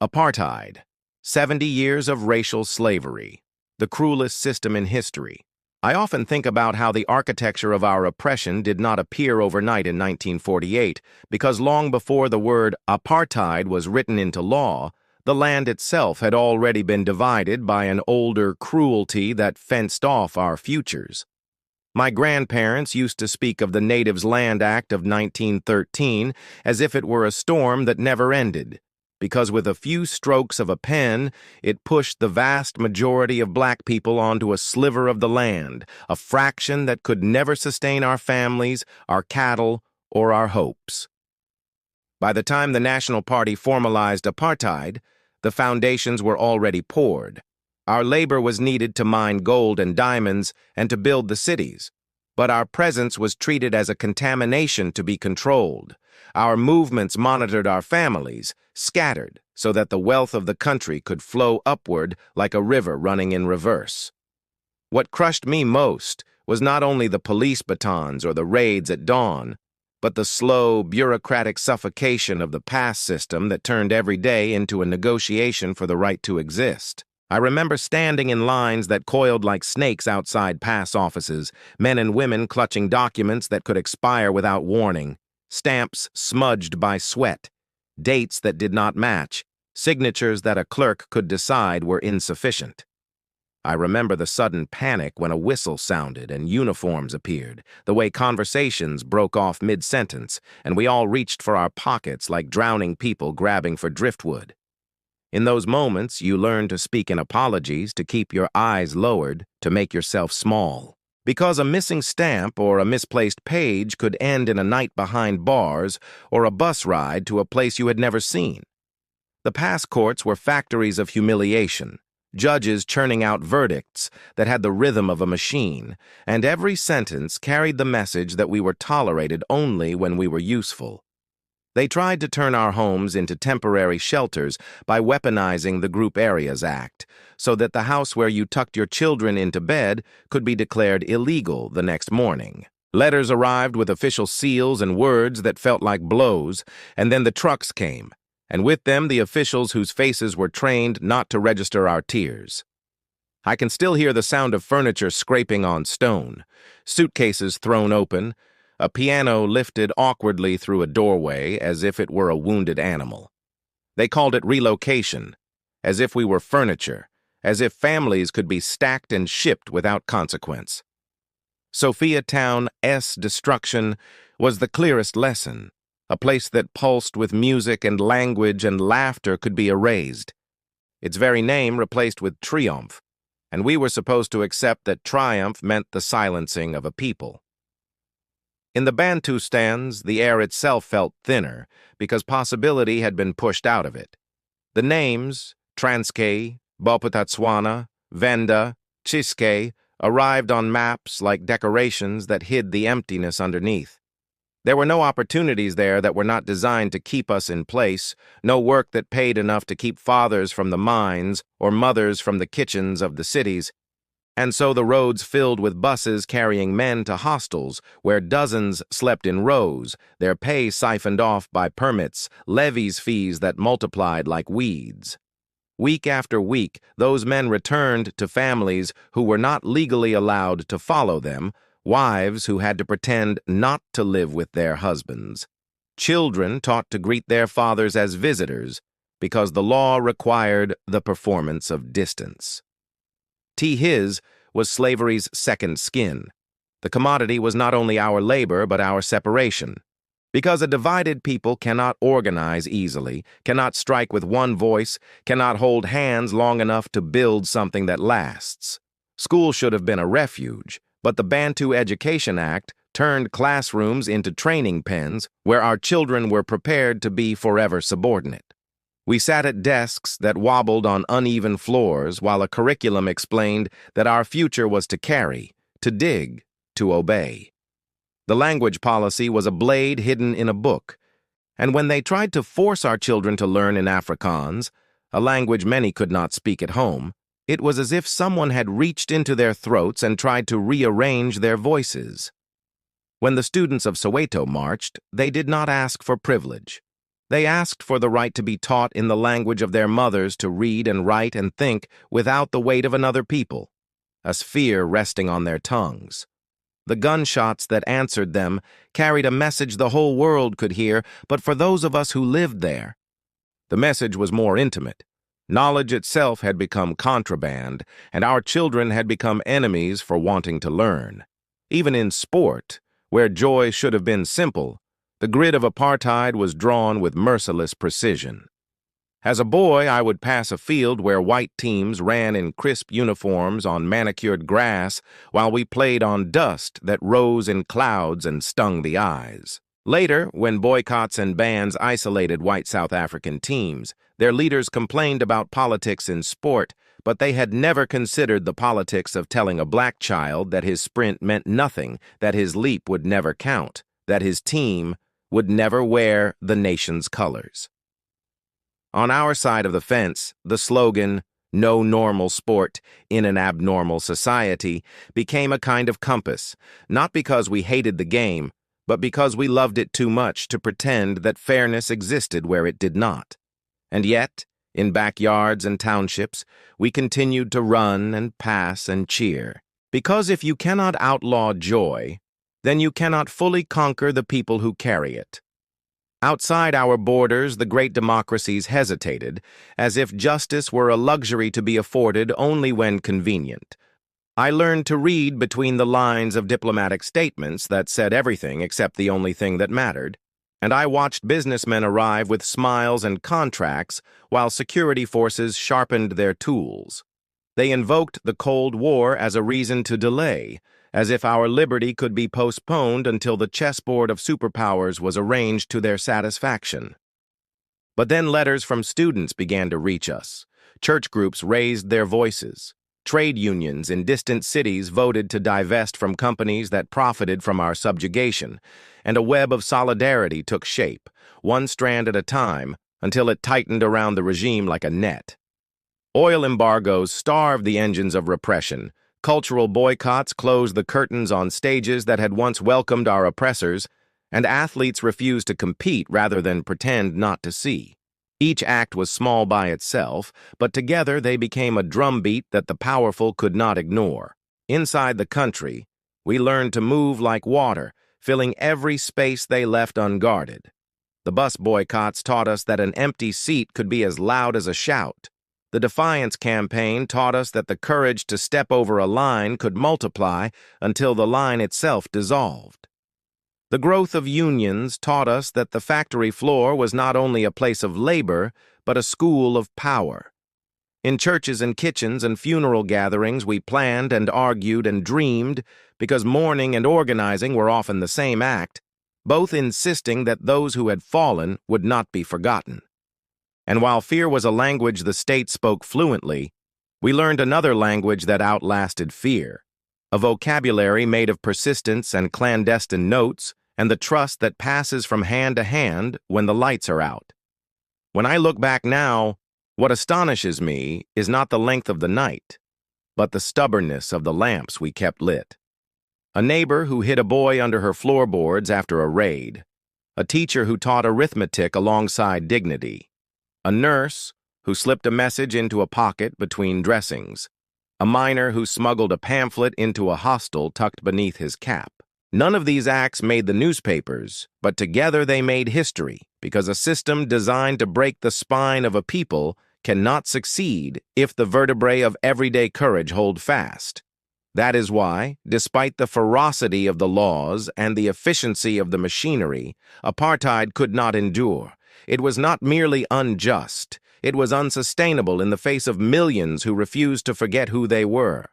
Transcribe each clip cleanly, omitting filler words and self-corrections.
Apartheid, 70 years of racial slavery, the cruelest system in history. I often think about how the architecture of our oppression did not appear overnight in 1948, because long before the word apartheid was written into law, the land itself had already been divided by an older cruelty that fenced off our futures. My grandparents used to speak of the Natives' Land Act of 1913 as if it were a storm that never ended, because with a few strokes of a pen, it pushed the vast majority of black people onto a sliver of the land, a fraction that could never sustain our families, our cattle, or our hopes. By the time the National Party formalized apartheid, the foundations were already poured. Our labor was needed to mine gold and diamonds and to build the cities, but our presence was treated as a contamination to be controlled. Our movements monitored our families, scattered so that the wealth of the country could flow upward like a river running in reverse. What crushed me most was not only the police batons or the raids at dawn, but the slow, bureaucratic suffocation of the pass system that turned every day into a negotiation for the right to exist. I remember standing in lines that coiled like snakes outside pass offices, men and women clutching documents that could expire without warning, stamps smudged by sweat, dates that did not match, signatures that a clerk could decide were insufficient. I remember the sudden panic when a whistle sounded and uniforms appeared, the way conversations broke off mid-sentence, and we all reached for our pockets like drowning people grabbing for driftwood. In those moments, you learn to speak in apologies, to keep your eyes lowered, to make yourself small. Because a missing stamp or a misplaced page could end in a night behind bars or a bus ride to a place you had never seen. The pass courts were factories of humiliation, judges churning out verdicts that had the rhythm of a machine, and every sentence carried the message that we were tolerated only when we were useful. They tried to turn our homes into temporary shelters by weaponizing the Group Areas Act, so that the house where you tucked your children into bed could be declared illegal the next morning. Letters arrived with official seals and words that felt like blows, and then the trucks came, and with them the officials whose faces were trained not to register our tears. I can still hear the sound of furniture scraping on stone, suitcases thrown open, a piano lifted awkwardly through a doorway as if it were a wounded animal. They called it relocation, as if we were furniture, as if families could be stacked and shipped without consequence. Sophiatown's destruction was the clearest lesson. A place that pulsed with music and language and laughter could be erased, its very name replaced with triumph, and we were supposed to accept that triumph meant the silencing of a people. In the Bantustans, the air itself felt thinner because possibility had been pushed out of it. The names, Transkei, Bophuthatswana, Venda, Chiskei, arrived on maps like decorations that hid the emptiness underneath. There were no opportunities there that were not designed to keep us in place, no work that paid enough to keep fathers from the mines or mothers from the kitchens of the cities. And so the roads filled with buses carrying men to hostels where dozens slept in rows, their pay siphoned off by permits, levies fees that multiplied like weeds. Week after week, those men returned to families who were not legally allowed to follow them, wives who had to pretend not to live with their husbands, children taught to greet their fathers as visitors because the law required the performance of distance. His was slavery's second skin. The commodity was not only our labor but our separation. Because a divided people cannot organize easily, cannot strike with one voice, cannot hold hands long enough to build something that lasts. School should have been a refuge, but the Bantu Education Act turned classrooms into training pens where our children were prepared to be forever subordinate. We sat at desks that wobbled on uneven floors while a curriculum explained that our future was to carry, to dig, to obey. The language policy was a blade hidden in a book, and when they tried to force our children to learn in Afrikaans, a language many could not speak at home, it was as if someone had reached into their throats and tried to rearrange their voices. When the students of Soweto marched, they did not ask for privilege. They asked for the right to be taught in the language of their mothers to read and write and think without the weight of another people, a sphere resting on their tongues. The gunshots that answered them carried a message the whole world could hear, but for those of us who lived there, the message was more intimate. Knowledge itself had become contraband, and our children had become enemies for wanting to learn. Even in sport, where joy should have been simple, the grid of apartheid was drawn with merciless precision. As a boy, I would pass a field where white teams ran in crisp uniforms on manicured grass while we played on dust that rose in clouds and stung the eyes. Later, when boycotts and bans isolated white South African teams, their leaders complained about politics in sport, but they had never considered the politics of telling a black child that his sprint meant nothing, that his leap would never count, that his team would never wear the nation's colors. On our side of the fence, the slogan, "No normal sport in an abnormal society," became a kind of compass, not because we hated the game, but because we loved it too much to pretend that fairness existed where it did not. And yet, in backyards and townships, we continued to run and pass and cheer. Because if you cannot outlaw joy, then you cannot fully conquer the people who carry it. Outside our borders, the great democracies hesitated, as if justice were a luxury to be afforded only when convenient. I learned to read between the lines of diplomatic statements that said everything except the only thing that mattered, and I watched businessmen arrive with smiles and contracts while security forces sharpened their tools. They invoked the Cold War as a reason to delay, as if our liberty could be postponed until the chessboard of superpowers was arranged to their satisfaction. But then letters from students began to reach us. Church groups raised their voices. Trade unions in distant cities voted to divest from companies that profited from our subjugation, and a web of solidarity took shape, one strand at a time, until it tightened around the regime like a net. Oil embargoes starved the engines of repression. Cultural boycotts closed the curtains on stages that had once welcomed our oppressors, and athletes refused to compete rather than pretend not to see. Each act was small by itself, but together they became a drumbeat that the powerful could not ignore. Inside the country, we learned to move like water, filling every space they left unguarded. The bus boycotts taught us that an empty seat could be as loud as a shout. The Defiance campaign taught us that the courage to step over a line could multiply until the line itself dissolved. The growth of unions taught us that the factory floor was not only a place of labor, but a school of power. In churches and kitchens and funeral gatherings, we planned and argued and dreamed, because mourning and organizing were often the same act, both insisting that those who had fallen would not be forgotten. And while fear was a language the state spoke fluently, we learned another language that outlasted fear, a vocabulary made of persistence and clandestine notes, and the trust that passes from hand to hand when the lights are out. When I look back now, what astonishes me is not the length of the night, but the stubbornness of the lamps we kept lit. A neighbor who hid a boy under her floorboards after a raid, a teacher who taught arithmetic alongside dignity, a nurse who slipped a message into a pocket between dressings, a miner who smuggled a pamphlet into a hostel tucked beneath his cap. None of these acts made the newspapers, but together they made history, because a system designed to break the spine of a people cannot succeed if the vertebrae of everyday courage hold fast. That is why, despite the ferocity of the laws and the efficiency of the machinery, apartheid could not endure. It was not merely unjust, it was unsustainable in the face of millions who refused to forget who they were.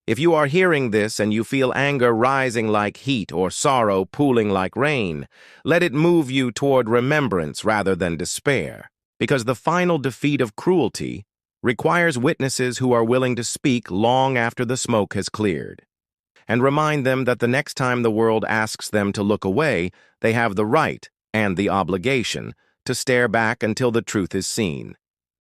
If you are hearing this and you feel anger rising like heat or sorrow pooling like rain, let it move you toward remembrance rather than despair, because the final defeat of cruelty requires witnesses who are willing to speak long after the smoke has cleared, and remind them that the next time the world asks them to look away, they have the right and the obligation to stare back until the truth is seen.